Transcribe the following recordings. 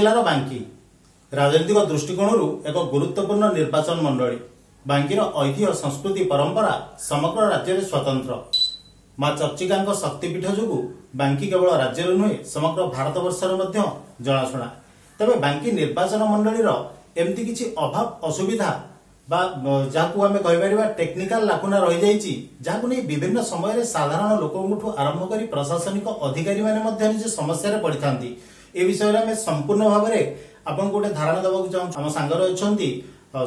जिलार बांकी राजनीतिक दृष्टिकोण एक गुरुत्वपूर्ण निर्वाचन मंडली। बांकीर ऐतिह्य संस्कृति परंपरा समग्र राज्य में स्वतंत्र। मां चर्चिका शक्तिपीठ जो बांकी केवल राज्य नुहे समग्र भारत वर्षर जनाशुना। तेज बांकी निर्वाचन मंडलीर एमती किसी अभाव असुविधा जहाँ आम कहीपर टेक्निकाल लाकुना रही जाइए, जहाँ नहीं विभिन्न समय साधारण लोक आरंभ कर प्रशासनिक अधिकारी मैंने निज समस्या पड़ी था। ए विषय में संपूर्ण भाव में आपको गोटे धारणा देवाक चाहूँ। आम सांगरे अच्छा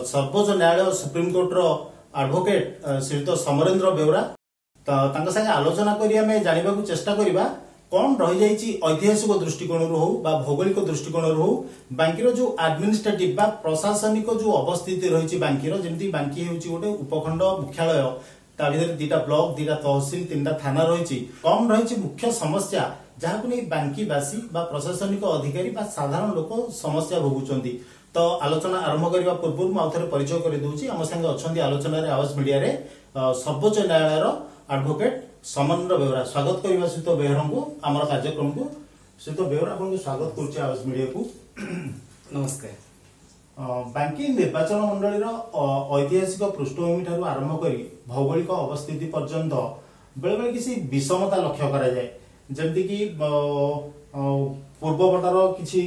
सर्वोच्च न्यायालय सुप्रीम कोर्टर एडवोकेट श्रीयुत समरेंद्र बेउरा संगे आलोचना करी आम जानवा चेष्टा करवा कौन रही जाइए ऐतिहासिक दृष्टिकोण हो भौगोलिक दृष्टिकोण हो बांकीर जो एडमिनिस्ट्रेटिव प्रशासनिक जो अवस्थिति रही बांकीर जमी बांकी हूँ गोटे उपखंड मुख्यालय ता भर दीटा ब्लॉक दीटा तहसिल 3टा थाना रही कम रही मुख्य समस्या जहाँ को नहीं बांकीवासी प्रशासनिक अधिकारी साधारण लोक समस्या भोगुंट। तो आलोचना आरंभ करने पूर्व मुझे परिचय कर दूसरी आम संगे अच्छा आलोचन आवाज मीडिया सर्वोच्च न्यायालय एडवोकेट समरेंद्र बेउरा। स्वागत करने सहित बेहरा को आम कार्यक्रम को सहित बेहरा आपको स्वागत करुच्चे आवाज मीडिया को। नमस्कार। बांकी निर्वाचन मंडलीर ऐतिहासिक पृष्ठभूमि ठारू आरंभ कर भौगोलिक अवस्थिति पर्यंत बेले बेले किसी विषमता लक्ष्य करा जाए, जमती कि पूर्वपटार किसी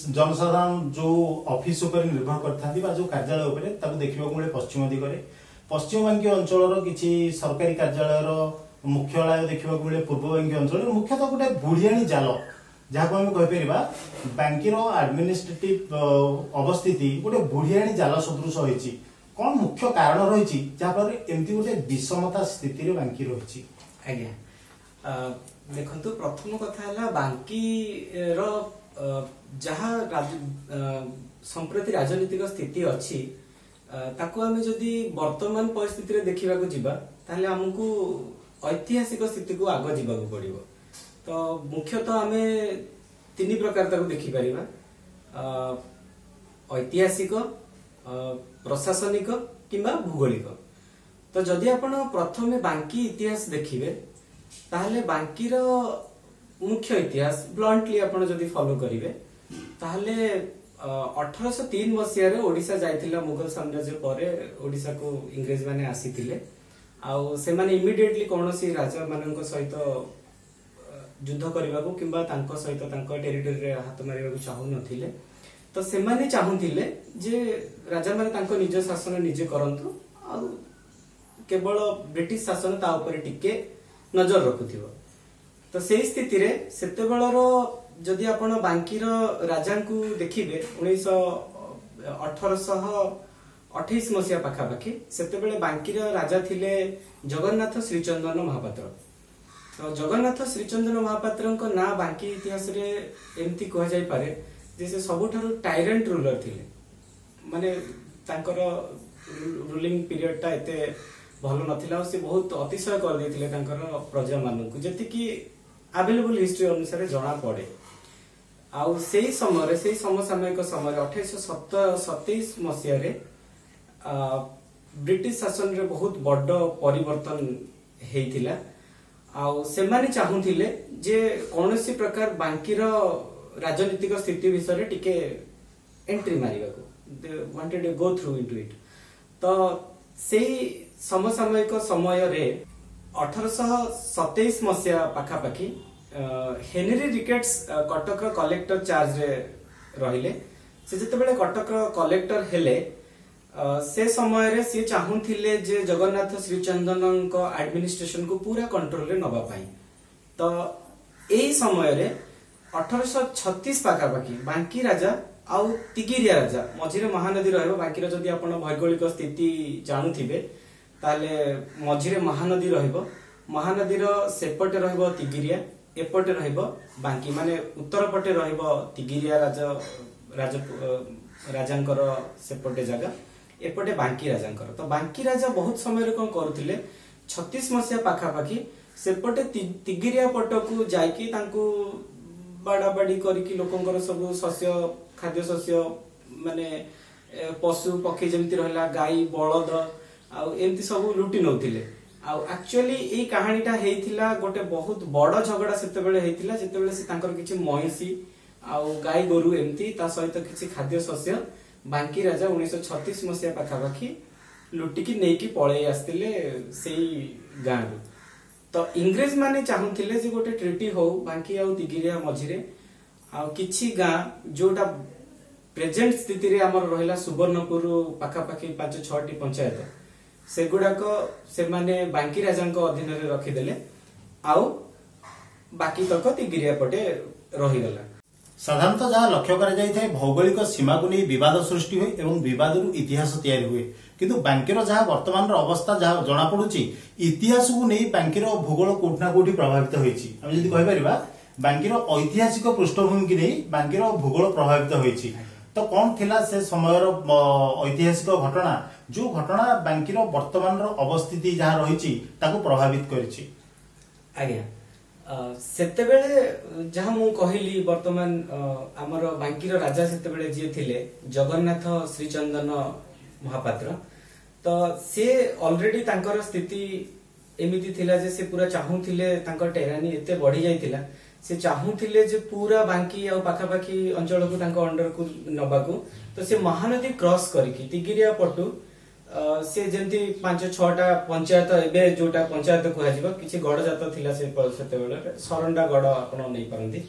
जनसाधारण जो ऑफिस उपर निर्भर करता जो कार्यालय देखा मिले पश्चिम दिगरे पश्चिम बांकी अंचल किसी सरकारी कार्यालय मुख्यालय देखा मिले पूर्व बांकी अंचल मुख्यतः गोटे बुढ़ियाणी जाल जहाँ को आम कहीपर बांकीर एडमिनिस्ट्रेटिव अवस्थिति गोटे बुढ़ियाणी जाल सदृश होती। कौन मुख्य कारण रही जहाँफल एमती गोटे विषमता स्थिति बांकी रही? आज्ञा देखु प्रथम कथा है बांकी जहाँ संप्रति राजनीतिक स्थिति अच्छी ताकू आम जदि वर्तमान परिस्थिति रे देखा जावा ताहले हमकु ऐतिहासिक स्थिति को आग जावाक पड़िबो। तो मुख्यतः आम 3 प्रकार ताकू देखि परिबा, ऐतिहासिक प्रशासनिक किंबा भूगोलिक। तो जदि आपण प्रथमे बांकी इतिहास देखिबे ताहले बांकीर मुख्य इतिहास ब्लंटली आपण जदि फॉलो करिवे ताहले 1803 मसीह ओडिशा जाइथिला मुगल साम्राज्य पर ओडिशा को इंग्रेज माने आसीथिले आउ से माने इमिडिएटली कोनोसी राजा मानक सहित युद्ध करबाको किंबा तांको सहित तांको टेरिटरी रे हाथ मारिबाको चाहू नथिले। तो से माने चाहूथिले जे राजा माने तांको निज शासन निजे करंतु आ केवल ब्रिटिश शासन ता ऊपर टिके नजर रखुथिबो। तो सेही स्थिति रे सेते बेलरो जदि आपण बांकीर राजा को देखिबे 1828 मसीहा पाखापाखि सेतेबेले बांकीर राजा थिले जगन्नाथ श्रीचंदन महापात्र। तो जगन्नाथ श्रीचंदन महापात्र ना बांकी इतिहास रे एमती कह जाय पारे जे से सबुठारु टायरेंट रूलर थिले, माने तांकर रूलिंग पीरियड ता एते भलो नथिला से बहुत अतिशय कर देथिले तांकर प्रजा मानकु जति कि अवेलेबल हिस्ट्री अनुसार जना पड़े। आउ से समय से समसामयिक समय 1827 मसीह ब्रिटिश शासन रे बहुत बड़ परिवर्तन हेइथिला। आउ से माने चाहूथिले जे कोनोसी प्रकार बांकीर राजनीतिक स्थिति विषय टिके एंट्री मारिबाको they wanted to go through into it. तो सेही समसामयिक समय रे 1827 मसीहा पाखापाखि Henry Ricketts Cuttack collector charge रे रहिले। से जतेबेले कटक कलेक्टर हेले से समय रे से चाहूथिले जे जगन्नाथ श्रीचंदन को एडमिनिस्ट्रेशन को पूरा कंट्रोल रे नबा पाई। तो एही समय रे 1836 पाखापाखि बांकी राजा आउ तिगिरिया राजा मझिरे महानदी रहबो। बांकीर जदि आपण भौगोलिक स्थिति जानुथिबे ताले मझिरे महानदी रहबो, महानदीर सेपटे रहबो तिगिरिया एपटे रहबो बांकी, माने उत्तर पटे रहबो तिगिरिया राजांकर सेपटे जगह एपटे बांकी राजांकर। तो बांकी राजा बहुत समय रे कोन करूथिले 36 मसीहा पाखापाखि सेपटे तिगिरिया पटकू जाइकी तांकू बाड़ाबाड़ी करिकी लोकंकर सब शस्य खाद्य शस्य माने पशु पक्षी जमती रहला गाई बळद आ एमती सब लुटी नउथिले। आ एक्चुअली ए कहानीटा हेइथिला गोटे बहुत बड़ झगड़ा सेते बेले हेइथिला जेते बेले से तांकर किछि महिषी आउ गाई गोरु एमती ता सहित किसी खाद्य शस्य बांकी राजा 1936 मसीहा पाखापाखि लुटिकी नेकी पळेई आस्तिले सेई गाँ तो इंग्रेज माने चाहूथिले जे गोटे ट्रिटी हो बांकी आउ तिगिरिया मझिरे आ किछि गाँ जोटा प्रेजेंट स्थिति रे हमर रहिला सुवर्णपुर पाखापाखि 5-6 टी पंचायत सेगुडाक से माने बांकी राजांको अधीन रे रखिदेले आउ बाकी तक तिगिरिया पटे रहिगला। साधारणतः जहाँ लक्ष्य कर भौगोलिक सीमा को नहीं विवाद सृष्टि हुए एवं विवाद इतिहास तैयारी हुए किंतु बांकीर जहाँ वर्तमान अवस्था जहाँ जना पड़ुची इतिहास को नहीं बांकीर भूगोल कोठना कोठी प्रभावित होईची हम जदि कहि परिबा बांकीर ऐतिहासिक पृष्ठभूमि की नहीं बांकीर भूगोल प्रभावित होईची तो कौन थिला से समयर ऐतिहासिक घटना जो घटना बांकीर वर्तमान अवस्थिति जहाँ रही प्रभावित करिछि। आज्ञा सेतेबेले जहाँ मु कहली वर्तमान आमर बांकीर राजा सेतेबेले जे थिले जगन्नाथ श्रीचंदन महापात्र तो से ऑलरेडी तांकर स्थिति एमिति थिला जे से पूरा चाहूथिले तांकर टेरानी एते बढ़ी जाइतिला से चाहूथिले जे पूरा बांकी आ पाखापाखि अंचल को तांको अंडर को नबाकू तो से महानदी क्रॉस करके तिगिरिया पटु से जंती 5-6टा पंचायत एबे जोटा पंचायत कहै जिवो किछि गड़ जात थिला से सेतेबेले सरंडा गड़ आपण नै परंती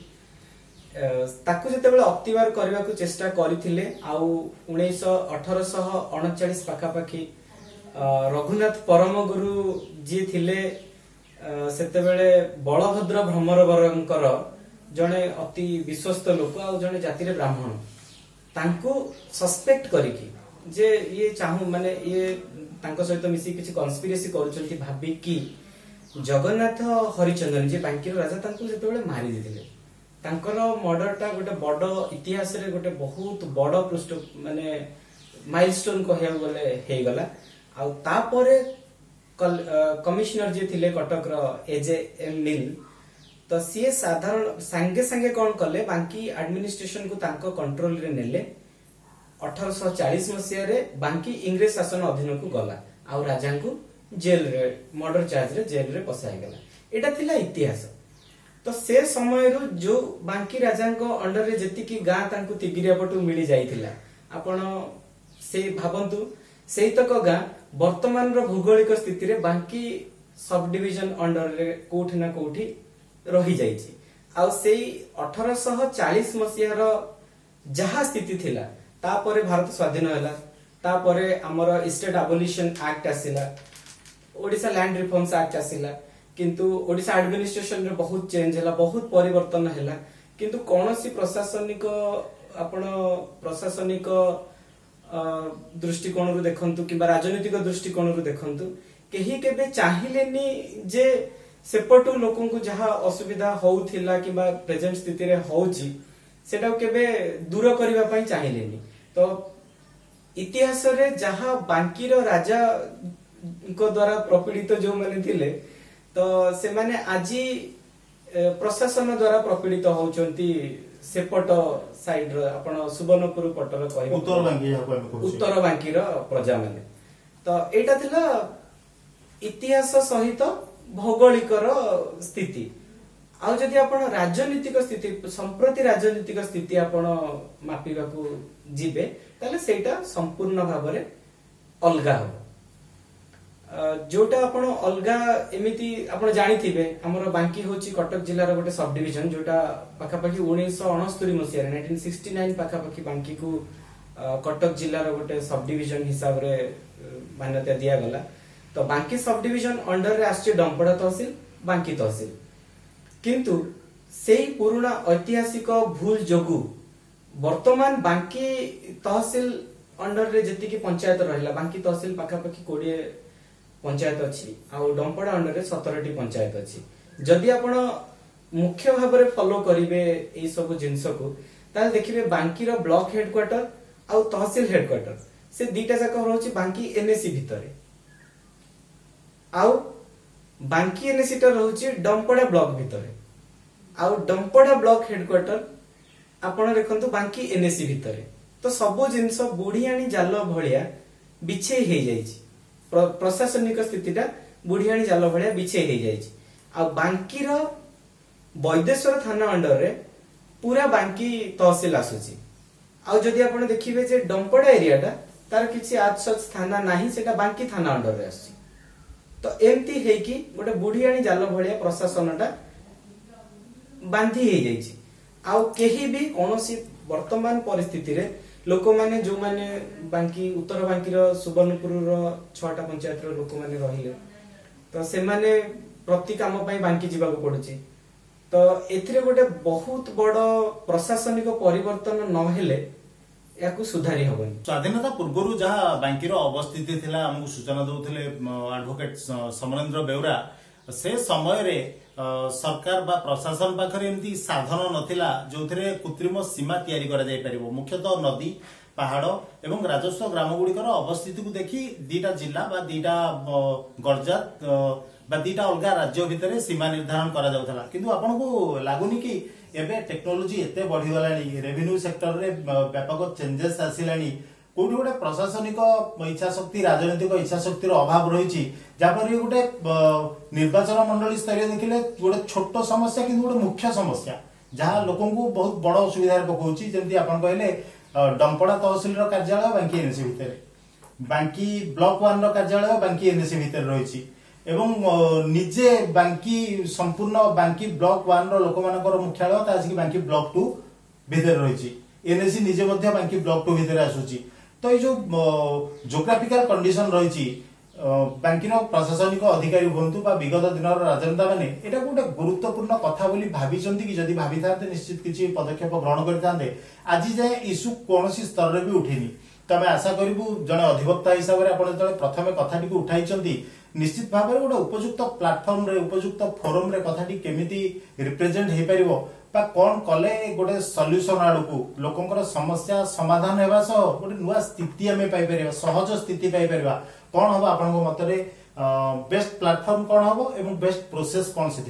ताकू जेतेबेले अक्तिवार करबा को चेष्टा करिथिले आउ 1839 पाखापाखि रघुनाथ परम गुरु जी थिले सेतेबेले बलभद्र भ्रमरवरंकर जणे अति विश्वस्त लोक आ जणे जाति रे ब्राह्मण तांको सस्पेक्ट करिकि जे ये चाहू माने ये तांको सहित मिसी किछि कन्स्पिरेसी करूचंती भाबी कि जगन्नाथ हरिचंदन जे बांकीर राजा तांको जेतेबेले मारि दिथिले तांकर मर्डरटा गोटे बड़ इतिहास रे गोटे बहुत बड़ पृष्ठ माने माइलस्टोन कहया बोले हे गला आ तापरे कमिश्नर जे थिले कटक रो एजे एम मिल तो सी साधारण संगे संगे कौन कले बांकी एडमिनिस्ट्रेशन को तांको कंट्रोल रे नेले 1840 मसीह रे बांकी इंग्रेज शासन अधीन को गला आ राजा को जेल रे मर्डर चार्ज रे जेल रे पसाई गला एटा थिला इतिहास तो से समय रो जो बांकी राजा को अंडर रे जेति की गां तांको तिगिरिया पटु मिली जाइथिला आपण से भाबंतु सेही तक गां वर्तमान रो भूगोलिक स्थिति रे बांकी सब डिवीजन अंडर रे कोठी ना कोठी रही जाइछि आ सेही 1840 मसीह रो जहा स्थिति थिला तापरे भारत स्वाधीन होला तापरे हमर स्टेट एबोलिशन एक्ट आसिला ओडिसा लैंड रिफॉर्म्स एक्ट आसिला किंतु ओडिसा एडमिनिस्ट्रेशन रे बहुत चेंज होला बहुत परिवर्तन होला किंतु कोनोसी प्रशासनिक आपण प्रशासनिक दृष्टिकोण रु देखंतु कि राजनीतिक दृष्टिकोण रु देखंतु केही केबे चाहिलेनी जे सेपटु लोकन को जहा असुविधा होउथिला कि प्रेजेंट स्थिति रे होउची सेटा केबे दूर करिवा पई चाहिलेनी तो इतिहास रे जहा बांकीर राजा को द्वारा प्रपीड़ित जो माने थिले तो से माने आजी प्रशासन द्वारा प्रपीड़ित होउचंती सेपट साइड रो आपण सुवर्णपुर पटर कहबो उत्तर बांकीर प्रजा माने तो एटा थिला इतिहास सहित भौगोलिक स्थिति आ जदि आपण राजनीतिक स्थिति संप्रति राजनीतिक स्थिति आपण मापिबा को जिबे ताले सेटा संपूर्ण भाबरे अलगा हो जोटा आपण अलगा एमिति आपण जानि थिबे हमर बांकी होची कटक जिल्ला रो गोटे सब डिवीजन जोटा पाखापाखि 1969 मसिया 1969 पाखापाखि बांकी को कटक जिल्ला रो गोटे सब डिवीजन हिसाब रे मान्यता दिया गला तो बांकी सब डिवीजन अंडर रे आछे डंपड़ा तहसील बांकी तहसील किंतु सेही पुराना ऐतिहासिक भूल जोगु वर्तमान बांकी तहसील अंडर रे जति की पंचायत रहिला बांकी तहसील पाखापाखि 20 पंचायत अछि आ डंपड़ा अंडर रे 17 टी पंचायत अछि जदि आपण मुख्य भाव रे फॉलो करिवे ए सब जिंस को ताल देखिबे बांकी रो ब्लॉक हेडक्वार्टर आ तहसील हेडक्वार्टर से दीटा जाक रहउछि बांकी एनएसी भितरे आउ बांकी एनएसी टा रहउछि डंपड़ा ब्लॉक भितरे आउ डंपड़ा ब्लॉक हेडक्वार्टर आपण देखंतु बांकी एनएसी भितरे तो सब जिंस बुढ़ियाणी जाल भलिया बिछे हे जाइछि प्रशासनिक स्थितिटा बुढ़ियाणी जाल भलिया बिछे हे जाइछि आ बांकी रो वैदेश्वर थाना अंडर रे पूरा बांकी तहसील आसुची। आउ जदि आपण देखिबे जे डंपड़ा एरियाटा तार किछि आज सच थाना नाही, सेटा बांकी थाना अंडर रे आसी। तो एमती हे कि गोटे बुढ़ियाणी जाल भलिया प्रशासनटा बांधी हे जाइछि। आउ केही भी कोनोसी वर्तमान परिस्थिति रे लोक माने जो माने बांकी उत्तर बांकी रो सुवर्णपुर रो 6टा पंचायत रो लोक माने रहिले, तो से माने प्रति काम पई बांकी जीवाको पडुछि। तो एथिरे गोटे बहुत बड़ प्रशासनिक परिवर्तन न हेले याकू सुधारी हबनी। स्वाधीनता पूर्व जहाँ बांकीर अवस्थिति थिला हमकु सूचना दउथिले एडवोकेट समरेंद्र बेउरा, से समय रे सरकार बा प्रशासन पाखरे एमती साधन नथिला जो कृत्रिम सीमा तैयारी करा जाय परिबो। मुख्यतः नदी पहाड़ एवं राजस्व ग्राम गुड़िकर अवस्थिति को देखी दीटा जिला बा दीटा गरजात बा दीटा अलग राज्य भितर सीमा निर्धारण करा जाउथला। किंतु आपन को लागुनी कि एबे टेक्नोलोजी एते बढ़ी गलानी, रेवेन्यू सेक्टर रे व्यापक चेंजेस आसिलानी, कोठी गोटे प्रशासनिक इच्छा शक्ति राजनीतिक इच्छा शक्तिर अभाव रही, जहाँफल गोटे निर्वाचन मंडली स्तर देखिले गोटे छोट समस्या कि गोटे मुख्य समस्या जहाँ लोक बहुत बड़ असुविधा पकाउछि। जमती आपन कहले डंपड़ा तहसील कार्यालय बांकी एनएसी भितर, बांकी ब्लॉक 1 कार्यालय बांकी एनएसी भितर रही, एवं निजे बांकी संपूर्ण बांकी ब्लॉक 1 लोक मानकर मुख्यालय आसिक बांकी ब्लॉक 2 भितर रही, एनएसी निजे बांकी ब्लॉक 2 भितर आसुची। तो ये जो जोग्राफिकल कंडीशन रही बांकी प्रशासनिक अधिकारी हूँ विगत दिन राजनेता मैंने एटा गोटे गुरुत्वपूर्ण कथा बोली भाविचंती कि जदि भावी था निश्चित किसी पदक्षेप ग्रहण करते आज जाए इश्यू कौन स्तर में भी उठेनी। तो आम आशा करूँ जड़े अधिवक्ता हिसाब से जो प्रथम कथाटी उठाई निश्चित भाव में गोटे उपयुक्त प्लाटफर्म रे उपयुक्त फोरम रे कथाटी केमिति रिप्रेजेंट हो पार कौन कले गोटे सल्यूशन आड़ को लोकंकर समस्या समाधान होगा सह गोटे नुआ स्थिति आम पाइपर सहज स्थिति पाइपर कौन हम आपण मतरे बेस्ट प्लाटफर्म कौन हम एवं बेस्ट प्रोसेस कौन से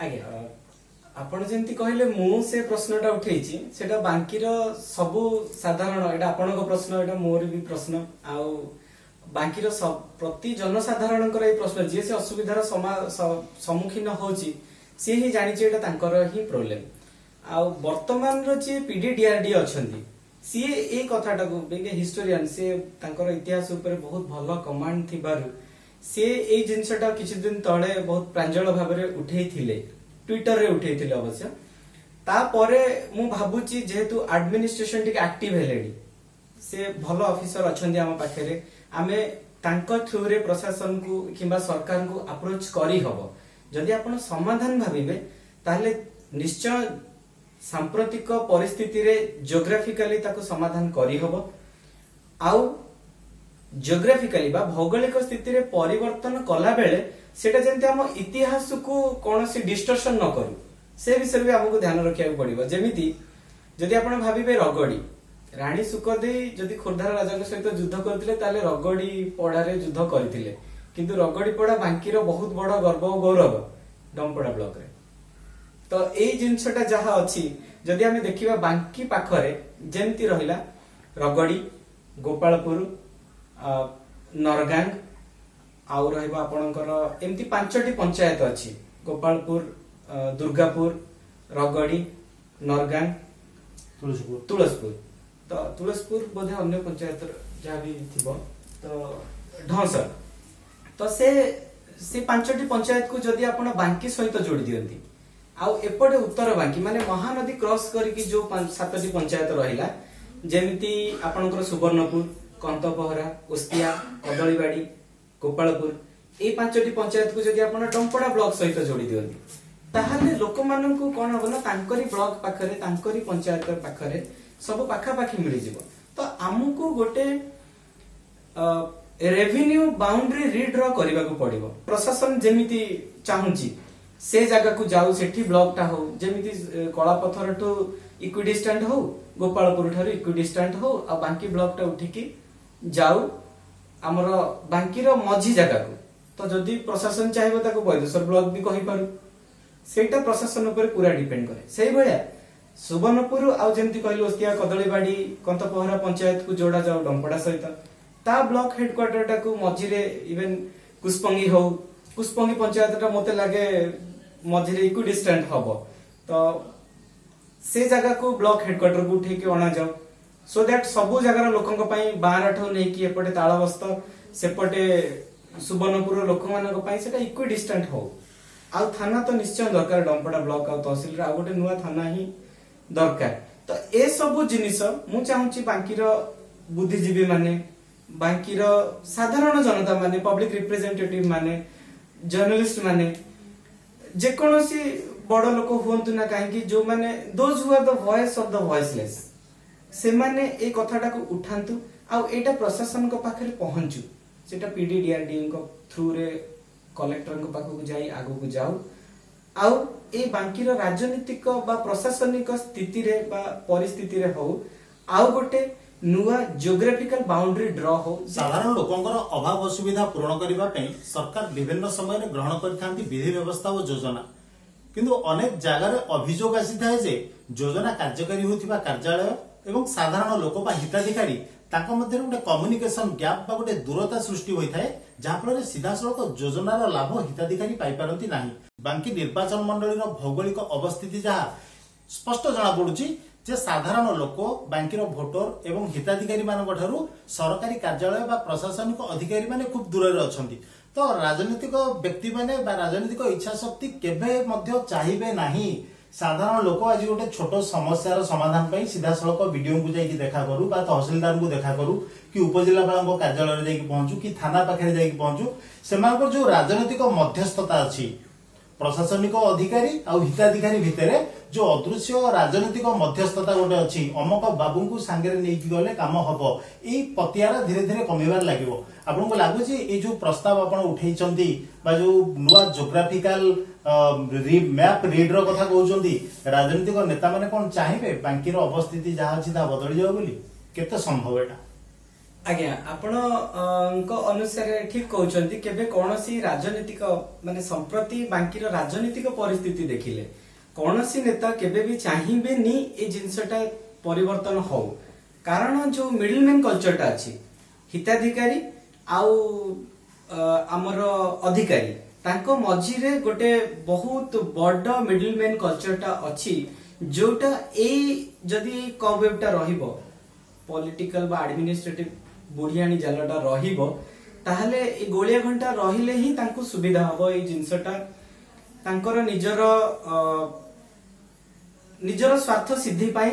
आज्ञा आपण जेंती कहले मु से प्रश्नटा उठेछि सेटा बांकीर सबु साधारण एटा आपनको प्रश्न एटा मोर भी प्रश्न आउ बांकीर प्रति जनसाधारणकर ए प्रश्न जे से असुविधार सम्मुखीन होछि से ही जानिछि एटा तांकर ही प्रॉब्लम। आउ वर्तमान रो जे पीडीडीआरडी अछंती सी ए कथाटा को बेगे हिस्टोरियन से तांकर इतिहास ऊपर बहुत भलो कमांड थिबारु से ए जिंसटा किछि दिन तळे बहुत प्रांजल भाव रे उठेइथिले, ट्विटर रे उठेइथिले अवश्य। ता परे मु भाबुची जेहेतु एडमिनिस्ट्रेशन टिक एक्टिव हेलेडी से भलो ऑफिसर अछंती हम पाखरे आमे तांको थ्रू रे प्रशासन को किबा सरकार को अप्रोच करी हबो। जदि आपण समाधान भाबिबे ताहले निश्चय सांप्रतिक परिस्थिति रे जियोग्राफिकली ताको समाधान करी हबो। आउ जियोग्राफिकली बा भौगोलिक स्थिति रे परिवर्तन कला बेले सेटा जेंते हम इतिहास को कोनोसी डिस्टर्शन न करू से विषय भी हमको ध्यान रखिया पड़िबो। जेमिति जदि आपण भाबिबे रगड़ी रानी सुखदेई जदि खोर्धार राजा सहित युद्ध करथिले ताले रगड़ी पड़ारे युद्ध करथिले, किंतु रगड़ी पड़ा बांकीर बहुत बड़ गर्व और गौरव डंपड़ा ब्लॉक रे। तो एई जिंसटा जहा अछि जदि हमें देखिबा बांकी पाखरे जेमती रहिला रगड़ी, गोपालपुर, नरगांग आउ रहइबा आपणकर एमती 5टी पंचायत अछि गोपालपुर, दुर्गापुर, रगड़ी, नरगांग, तुलसपुर। तो तुलसपुर बोधे अन्य पंचायत जहाँ भी थिबो तो ढंसर। तो से 5टी पंचायत को जदि आपण बांकी सहित जोड़ी दियंती आउ एपटे उत्तर बांकी माने महानदी क्रॉस करके जो 7टी पंचायत रहिला जेमिति आपणकर सुवर्णपुर, कंतपहरा, उस्तिया, कदलीबाड़ी, गोपालपुर ए 5टी पंचायत को जदि आपण डंपड़ा ब्लॉक सहित जोड़ी दियंती ताहाले लोक माननकु कोन हबो ना तांकरी ब्लॉक पाखरे तांकरी पंचायत पाखरे सब पाखा पाखी मिली जिवो। तो आमुको गोटे रेवेन्यू बाउंड्री रिड्रॉ करबा को पड़िबो। प्रशासन जेमिति चाहुची से जगह को जाऊ सेठी ब्लॉक टा हो जेमिति कलापथर टू इक्विडिस्टेंट हो, गोपालपुर ठारू इक्विडिस्टेंट हो आ बांकी ब्लॉक टा उठिकी जाऊ हमर बांकी रो मझी जगह को। तो जदि प्रशासन चाहेबो ताको बैदेश्वर ब्लॉक भी कहि पारु, सेटा प्रशासन ऊपर पूरा डिपेंड करे। सेही भलिया सुवर्णपुर आउ जेमती कहली ओस्तिया, कदलीबाड़ी, कंतपहरा पंचायत को जोड़ा जाऊ डंपड़ा सहित ता ब्लॉक हेडक्वार्टर टा को मझी रे इवन कुस्पंगी हो, कुस्पंगी पंचायत टा मते लागे मझी रे इक्विडिस्टेंट हबो। तो से जगह को ब्लॉक हेडक्वार्टर को उठे अणा जाओ सो दैट सबु जगार लोकों बारठ नहीं एपटे तालबस्त सेपटे सुवर्णपुर लोक मानी इक्वी डिस्टेंट हो आ थाना तो निश्चय दरकार डंपड़ा ब्लॉक आ तहसिल आ गोटे नुआ थाना ही दरकार तो ए सबु जिनिस मु चाहूची बांकीर बुद्धिजीवी माने बांकीर साधारण जनता माने पब्लिक रिप्रेजेंटेटिव माने जर्नलिस्ट माने जेकोसी बड़ लोक हुंतु ना कहीं जो माने those who are the voice of the voiceless से माने ए कथाटा को उठांतु आ एटा प्रशासन को पाखरे पहुंचू सेटा पीडीडीआरडी को थ्रू रे कलेक्टर को पाखु को जाई आगु को जाऊ आउ ए बांकीर राजनीतिक बा प्रशासनिक स्थिति रे बा परिस्थिति रे हो आउ गोटे नुआ जियोग्राफिकल बाउंड्री ड्रॉ हो साधारण लोकंकर अभाव असुविधा पूर्ण करबा पई सरकार विभिन्न समय रे ग्रहण करथांती विधि व्यवस्था और योजना किंतु अनेक जगह अभियोग आसी जे योजना कार्यकारी होथिबा कार्यालय एवं साधारण लोक बा हिताधिकारी ताका मध्य गोटे कम्युनिकेशन गैप बा गोटे दूरता सृष्टि होइथाय जहाँफल सीधा सड़क योजनार लाभ हिताधिकारी पाई पारंती नाही बांकी निर्वाचन मंडली भौगोलिक अवस्थिति जहाँ स्पष्ट जना पड़ुची जे साधारण लोक बांकीर भोटर एवं हिताधिकारी मानक ठारू सरकारी कार्यालय बा प्रशासनिक अधिकारी माने खूब दूर अछंती तो राजनीतिक व्यक्ति माने बा राजनीतिक इच्छा शक्ति केबे मध्य चाहिबे नाही साधारण लोक आज गोटे छोट समस्यार समाधान पाई सीधा सड़क वीडियो को जाइए देखा करू बा तहसिलदार को देखा करू कि उपजिलापाल कार्यालय जाइए पहुंचू कि थाना पाखे जाइए पहुंचू से जो राजनीतिक मध्यस्थता अच्छी प्रशासनिक अधिकारी आ हिताधिकारी भितर जो अदृश्य राजनीतिक मध्यस्थता गोटे अच्छी अमक बाबू को सांगे नहीं गले काम हम यही पतियारा धीरे धीरे कमिबार लगे आपन को लगुच ये जो प्रस्ताव आप उठे जो नुआ जोग्राफिकल मैप रीड रो कथा कहउचंदी राजनीतिक नेता माने कोन चाहिबे बांकीर अवस्थिति जहाँ अच्छी बदली जाओ बोली केते संभव एटा आज्ञा आपण अनुसार ठीक कहउचंदी केबे कोनोसी राजनीतिक माने संप्रति बांकीर राजनीतिक परिस्थिति देखिले कोनोसी नेता केबे भी चाहिबे नी ए जिंसटा परिवर्तन हो कारण जो मिडलमैन कल्चरटा अछि हिताधिकारी आउ हमर अधिकारी तांको मझिरे गोटे बहुत बड़ मिडलमैन कल्चरटा अछि जोटा ए जदी कवेबटा रहिबो पॉलिटिकल बा एडमिनिस्ट्रेटिव बुढ़ियाणी जालटा रहिबो ताहले ए गोलिया घंटा रहिले ही तांको सुविधा हबो ए जिंसटा तांकर निजर स्वार्थ सिद्धि पाई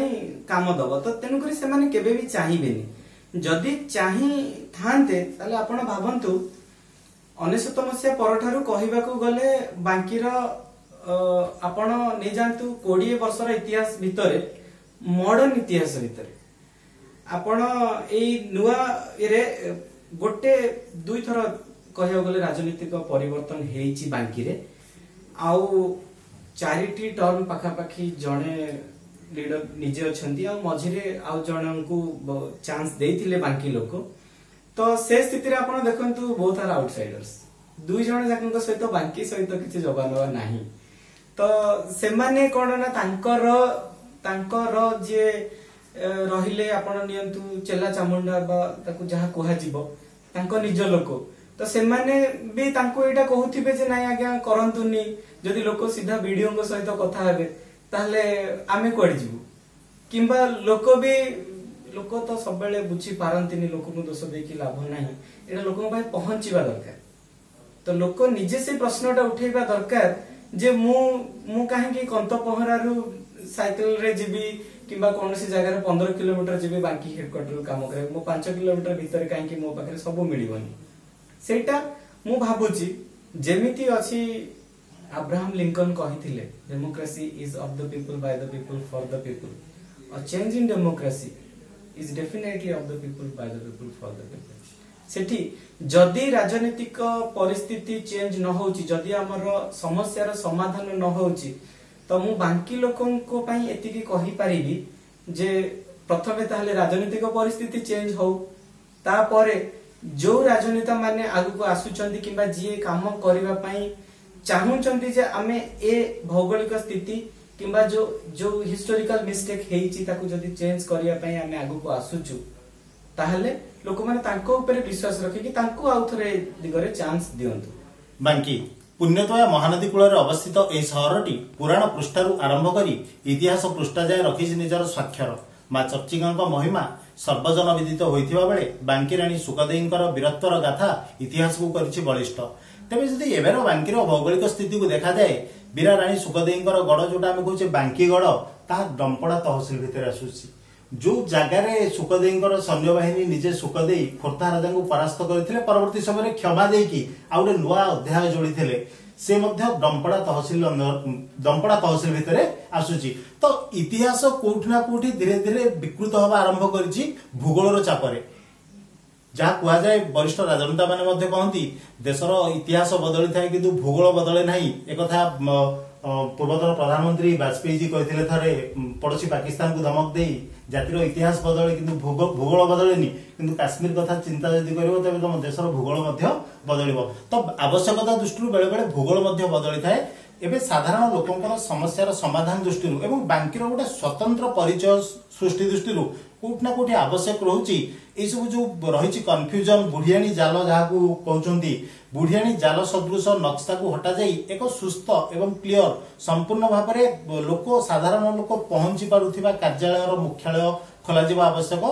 काम दबो तो तेनु करी से माने केबे भी चाहिबेनी जदी चाहि थांते ताले आपण भाबंतु 19 मसिया परठारु कहिबाकू गले बांकीर आपण नै जानतु 20 वर्षर इतिहास भितरे मॉडर्न इतिहास भितरे आपण ए नुआ रे गोटे दुई थर कहियो गले राजनीतिक परिवर्तन हेइची बांकी रे आउ चारिटी टर्म पाखा पाखी जणे लीडर निजे अछंती आ मझिरे आउ जणंकु चांस देइथिले बांकी लोक तो से स्थिति रे आपण देखंतु बोथ आर आउटसाइडर्स दुई जण जाकंक सहित बांकी सहित किछि जबानवा नाही तो से माने कोन ना तांकर जे रहिले आपण नियंतु चेला चामुंडा बा ताकू जहा कोहा जीवो तांको निज लोक तो से माने भी तांको एटा कहउथिबे जे नाही आज्ञा करंतुनी जदि लोक सीधा वीडियो को सहित कथा हेबे ताहले आमे कोड जीवु किंबा लोक भी लोक तो सब बेले बुझी पारंतिनी लोक को दोष देकी लाभ नाही एटा लोक भाई पहुंचीबा दरकार तो लोक निजे से प्रश्नटा उठेबा दरकार जे मु काहे की कंत पहरारु साइकिल रे जीबी किंबा कोनसी जगह रे 15 किलोमीटर जीबी बांकी हेडक्वार्टर काम करे मो 5 किलोमीटर भीतर काहे की मो पाखरे सब मिलिबनी सेटा मु भाबुची जेमिति अछि अब्राहम लिंकन कहिथिले democracy is of the people by the people for the people a change in democracy is definitely of the people by the people for the people सेठी जदि राजनीतिक परिस्थिति चेंज न होउची जदि हमर समस्यार समाधान न होउची तो मु बांकी लोकन को पई एतिकी कहि परिबी जे प्रथमे ताहले राजनीतिक परिस्थिति चेंज हो तापरे जो राजनेता माने आगु को आसुचंदी किबा जे काम करिवा पई चाहुचंदी जे आमे ए भौगोलिक स्थिति किबा जो हिस्टोरिकल मिस्टेक हेइची ताकू जदी चेंज करिया पई आमे आगु को आसुचु ताहले लोक माने तांको ऊपर विश्वास रखि कि तांको आउ थरे दिगरे चांस दियंतु बांकी पुण्यतोया महानदी कूल अवस्थित यह सहरटी पुराण पृष्ठारू आरंभ कर इतिहास पृष्ठा जाए रखी निजर स्वाक्षर। माँ चर्चिका महिमा सर्वजन विदित होता बेले बांकीराणी सुखदेईंकर वीरत्वर गाथा इतिहास को करिछि बलिष्ठ। तेज जदि एवेर बांकीर भौगोलिक स्थिति को देखा जाए वीरा राणी सुखदेईंकर गढ़ जोटा आम कहे बांकीगढ़ ता डंपड़ा तहसिल भितर आसुछि। जो जगार सुखदेईंकर सैन्यबाहिनी निजे सुखदेई खोर्धा राजा को परास्त करते परवर्ती समय क्षमा देकी आ गोटे नुआ अध्याय जोड़ी से डंपड़ा तहसिल भितर आसुची। तो इतिहास कोठी ना कोठी धीरे धीरे विकृत हवा आरंभ करिछि भूगोलर चापरे। जहाँ कहुए वरिष्ठ राजनेता मैंने कहती देशर इतिहास बदली थाए किंतु भूगोल बदले नहीं। एक पूर्वतन प्रधानमंत्री वाजपेयी जी कहते थे पड़ोसी पाकिस्तान को धमक दे जातिर इतिहास बदले किंतु भूगोल बदलेनी किंतु काश्मीर कथा चिंता जदि करिवो तबे तुम देशर भूगोल बदलिबो। तो आवश्यकता दृष्टि बेले बेले भूगोल बदली थाए। एबे साधारण लोकंकर समस्यार समाधान दृष्टि एवं बांकीर गोटे स्वतंत्र परिचय सृष्टि दृष्टि कोठी ना कोठी आवश्यक रोची ये सब जो रही कन्फ्यूजन बुढ़ियाणी जाल जहाँ कहते बुढ़ियाणी जाल सदृश नक्शा को हटा जाई एक सुस्थ एवं क्लियर संपूर्ण भाव में लोक साधारण लोक पहुंची पारुथिबा कार्यालय मुख्यालय खोल आवश्यक।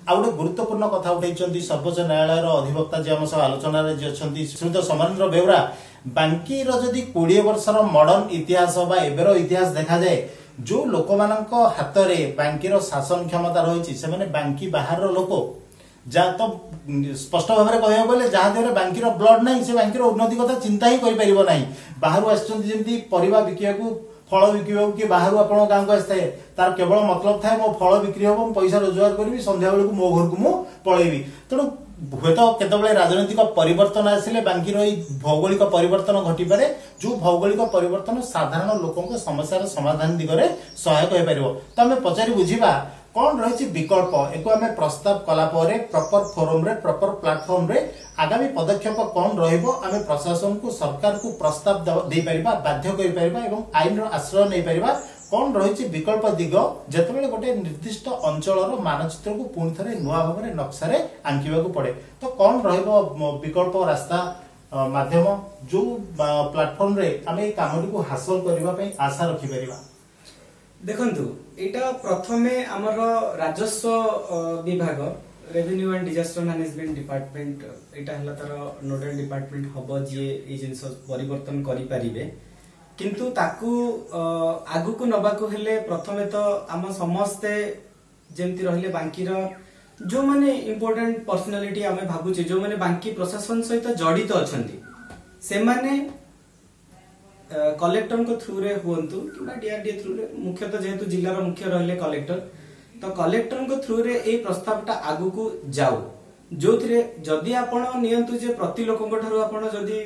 आ गोटे गुरुत्वपूर्ण कथा उठाई सर्वोच्च न्यायालय अधिवक्ता जी आम सह आलोचना श्रीयुत समरेन्द्र बेउरा बांकीर जदि 20 वर्षर मॉडर्न इतिहास बा एबेर इतिहास देखा जाए जो लोक हाथ में बांकीर शासन क्षमता रही से बांकी बाहर लोक जहाँ तो स्पष्ट भाव में कह गले जहाँ देहरे बांकीर ब्लड नहीं से बांकीर उन्नति कथा चिंता ही करें। बाहर आसमती परिवा बिकिया फल बिकवा कि बाहर आप गाँव को आसए तार केवल मतलब थाए मो फल बिक्री हम पैसा रोजगार करी संध्या बेलू मो घर को मु पलैबी। तेणु हुए तो केतबेले राजनीतिक परिवर्तन आसिले बांकीर भौगोलिक परिवर्तन घटीपे जो भौगोलिक परिवर्तन साधारण लोकों समस्यार समाधान दिगरे सहायक हो पार। तो आम पचारि बुझा कौन रही विकल्प एक आम प्रस्ताव कलापर प्रॉपर फोरम रे प्रॉपर प्लेटफॉर्म रे आगामी पदक्षेप कौन रहिबो आम प्रशासन को सरकार को प्रस्ताव दे परिबा बाध्य करि परिबा एवं आईन आश्रय नहीं परिबा कौन रही विकल्प दिग जितेबाला गोटे निर्दिष्ट अंचल मानचित्र को पुणी थे नुआ भाव में नक्शा आंकिबा पड़े। तो कौन विकल्प रास्ता माध्यम जो प्लेटफॉर्म रे आम ये काम को हासिल करने आशा रखिपर। देखंतु एटा प्रथमे हमर राजस्व विभाग revenue and disaster management department एटा हला तार नोडल डिपार्टमेंट हबो जे ए जिंस परिवर्तन करि परिबे किंतु ताकू आगु को नबाकू हेले प्रथमे तो आम समस्ते जेमति रहले बांकीर जो माने इंपोर्टेंट पर्सनालिटी आमे भाबुचे जो माने बांकी प्रशासन सहित जड़ित अछंती से माने कलेक्टर को थ्रू रे हुंतु किबा डीआरडी थ्रू रे मुख्यतः जेहेतु जिल्लार मुख्य रहले कलेक्टर तो कलेक्टर को थ्रू रे ए प्रस्तावटा आगु को जाऊ जो थिरे जदी आपण नियंतु जे प्रति लोकन ठारू आपण जदी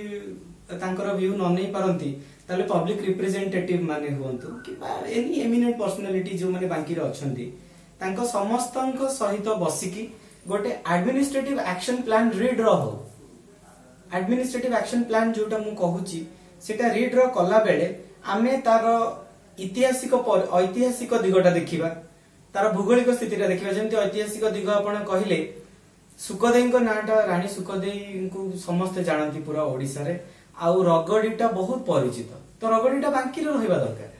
तांकर व्यू न नै पारंती ताले पब्लिक रिप्रेजेंटेटिव माने हुंतु किबा एनी एमिनेंट पर्सनालिटी जो माने बांकी रे अछंती तांको समस्तंक सहित बसिकी गोटे एडमिनिस्ट्रेटिव एक्शन प्लान रीड रहो। एडमिनिस्ट्रेटिव एक्शन प्लान जोटा मु कहूची सेटा रीड रो कला बेले आमे तार ऐतिहासिक दिगटा देखिबा तार भूगोलिक स्थितिटा देखिबा। जेमति ऐतिहासिक दिग आपण कहिले सुखदेईको नाटा रानी सुखदेई को समस्त जानती पूरा ओडिसा रे आउ रगडीटा बहुत परिचित। तो रगडीटा बांकी रे रहइबा दरकार।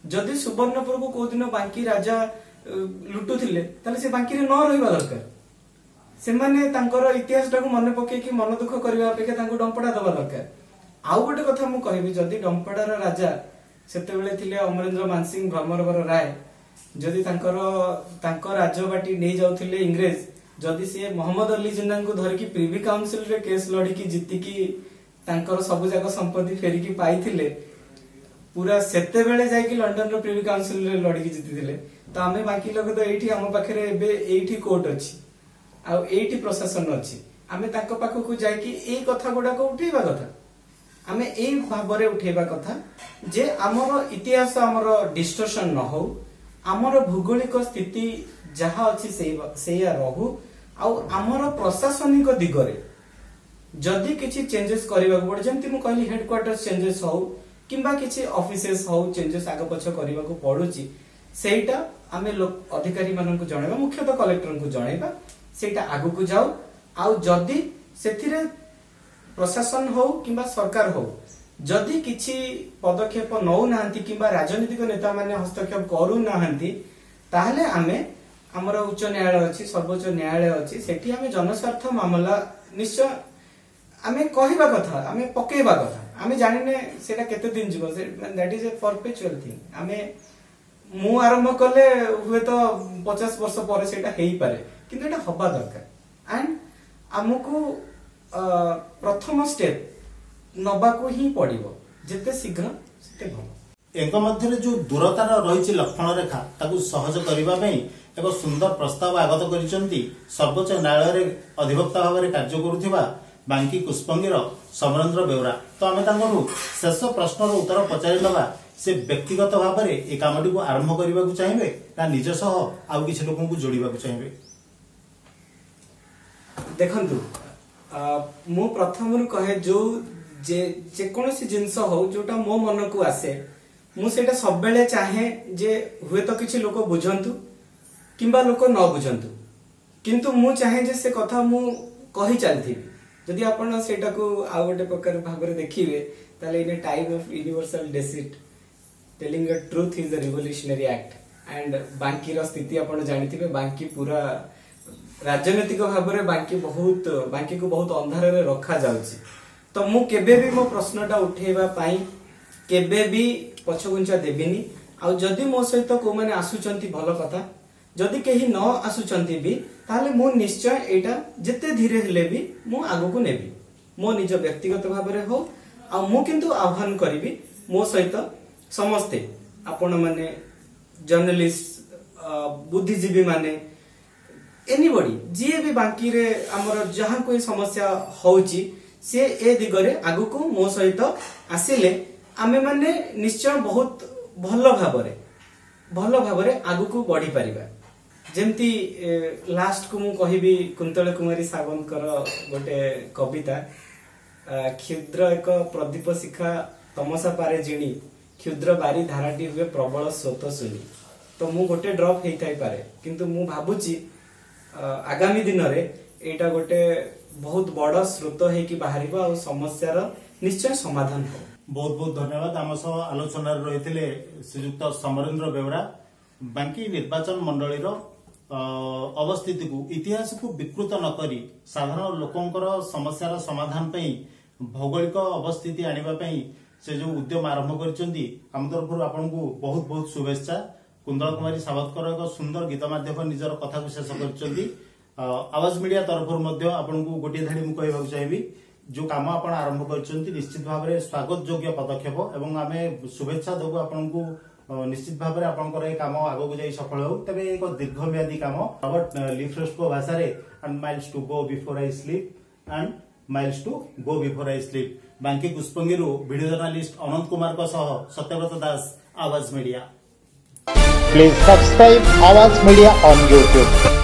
जदि सुवर्णपुर को को दिन बांकी राजा लुटुथिले ताले से बांकी रे न रहइबा दरकार। से माने तांकर इतिहासटा को मन पके कि मन दुख करबा अपेक्षा तांको डंपड़ा दबा दरकार। आउ गोटे कथा मु कहबी जदि डंपड़ार राजा सेते बेले थिले अमरेंद्र मानसिंह भ्रमरवर राय जदि तांकर राजबाटी नहीं जाउथिले इंग्रेज जदि से मोहम्मद अली जिन्ना को धरिकी प्रिवी काउंसिल रे केस लड़िकी जीतिकी तांकर सब जाक संपत्ति फेरिकी पाइथिले पूरा सेते बेले जाइकी लंडन रो प्रिवी काउंसिल रे लड़िकी जीतिथिले। तो आमे बाकी लोग तो एठी हम पाखरे एबे एठी कोर्ट अछि आ एठी प्रशासन अछि आमे तांको पाखो को जाइकी ए कथा गुडा को उठेबा कथा आमे ए भाबरे उठेबा कथा जे हमर इतिहास हमर डिस्टर्शन न हो हमर भूगोलिक स्थिति जहा अछि सेया रहू आउ हमर प्रशासनिक दिगरे जदि किछि चेंजेस करबा को पड़े जेंति मु कहली हेडक्वार्टर्स चेंजेस हो किंबा किछि ऑफिसेस हो चेंजेस आगे पछ करबा को पड़ुची सेटा आमे अधिकारी मानन को जणेबा मुख्यतः कलेक्टर को जणेबा सेटा आगु को जाऊ आउ जदि सेथिरे प्रशासन हो किंबा सरकार हो जदि किछि पदक्षेप नौ नाहंती किंबा राजनीतिक नेता माने हस्तक्षेप करू नाहंती ताहले आमे हमर उच्च न्यायालय अछि सर्वोच्च न्यायालय अछि सेठी आमे जनस्वार्थ मामला निश्चय आमे कहिबा कथा आमे पकेइबा कथा आमे जानिने सेटा केते दिन जीव that is a perpetual thing आमे मु आरंभ कले हुए तो 50 वर्ष पर सेटा हेई पारे किंतु एटा हबा दरकार एंड हमकु प्रथम स्टेप नबाको ही पड़िबो जेते शीघ्र सेते भलो एंक मध्यरे जो दूरतार रही लक्षण रेखा ताकू सहज करबा पई एक सुंदर प्रस्ताव आगत करिसंती सर्वोच्च न्यायालय रे अधिवक्ता भाव कार्य करुथिबा बांकी कुस्पंगीर समरेंद्र बेउरा तो आमे तांगरु शेष प्रश्नर उत्तर पचारि नबा से व्यक्तिगत भाव में ए कामटी को आरंभ करने को चाहिए ना निज सह आउ किसी लोगों को जोड़वा को चाहिए देखंतु मु प्रथम कहे जो जे कोनोसी जिंस हो जोटा मो मन को आसे मु सेटा सब बेले चाहे जे हुए तो किछि लोक बुझंतु किंबा लोक न बुझंतु किंतु मु चाहे जे से कथा मु कहि चलथि जदि आपण सेटा को आ गोटे प्रकार भाबरे देखिबे ताले in time of universal deceit telling the truth is a revolutionary act and बांकी रो स्थिति आपण जानिथिबे बांकी पूरा राजनीतिक भाबरे बांकी को बहुत अंधार रे रखा जाउची तो मु केबे भी मो प्रश्नटा उठेबा पाई केबे भी पछगुंचा देबिनी आ जदि मो सहित को माने आसुचंती भलो कथा जदि केही न आसुचंती भी ताले मु निश्चय एटा जते धीरे हेले भी मु आगु को नेबी मो निज व्यक्तिगत भाबरे हो आ मु किंतु आह्वान करबी मो सहित समस्ते आपण माने जर्नलिस्ट बुद्धिजीवी माने एनीबॉडी जे भी बाकी रे हमर जहां कोई समस्या होउची से ए दिगरे आगु को मो सहित आसिले आमे माने निश्चय बहुत भलो भाबरे आगु को बढ़ी परिबा जेमती लास्ट को मु कहिबी कुंतल कुमारी सावंतर गोटे कविता क्षुद्र एक प्रदीप शिखा तमसा पारे जिणी क्षुद्र बारी धाराटी हुए प्रबल स्रोत सुनी तो मु गोटे ड्रॉप हेई थाई पारे किंतु मु भाबुची आगामी दिन रे एटा गोटे बहुत बड़ स्रोत है कि बाहर आ समस्यार निश्चय समाधान हो बहुत बहुत धन्यवाद आम सह आलोचना रही श्रीयुक्त समरेंद्र बेउरा बांकी निर्वाचन मंडलीर अवस्थिति को इतिहास को विकृत न करी साधारण लोकंकर समस्यार समाधान पई भौगोलिक अवस्थिति आनिबा पई से जो उद्यम आरंभ करचंदी हम तरफ आपनको बहुत बहुत शुभेच्छा कुंदल कुमारी सावतकर एक सुंदर गीत माध्यम निजर कथा को शेष करचंदी आवाज मीडिया तरफ आपको गोटे धाड़ी मुझे कहवाक चाहिए जो काम आप आरंभ करचंदी निश्चित भाव में स्वागत योग्य पदक्षेप एवं आम शुभेच्छा देबू आपको निश्चित भाव में आपंकर ये काम आग को जाई सफल हो तबे एक दीर्घम्यादी काम रॉबर्ट लिफ्रोस्को भाषा रे and miles to go before I sleep and miles to go before I sleep बांकी कुस्पंगीरु वीडियो जर्नलिस्ट अनंत कुमार को सह Satyabrata Das Awaaz media Please subscribe Awaaz Media on YouTube.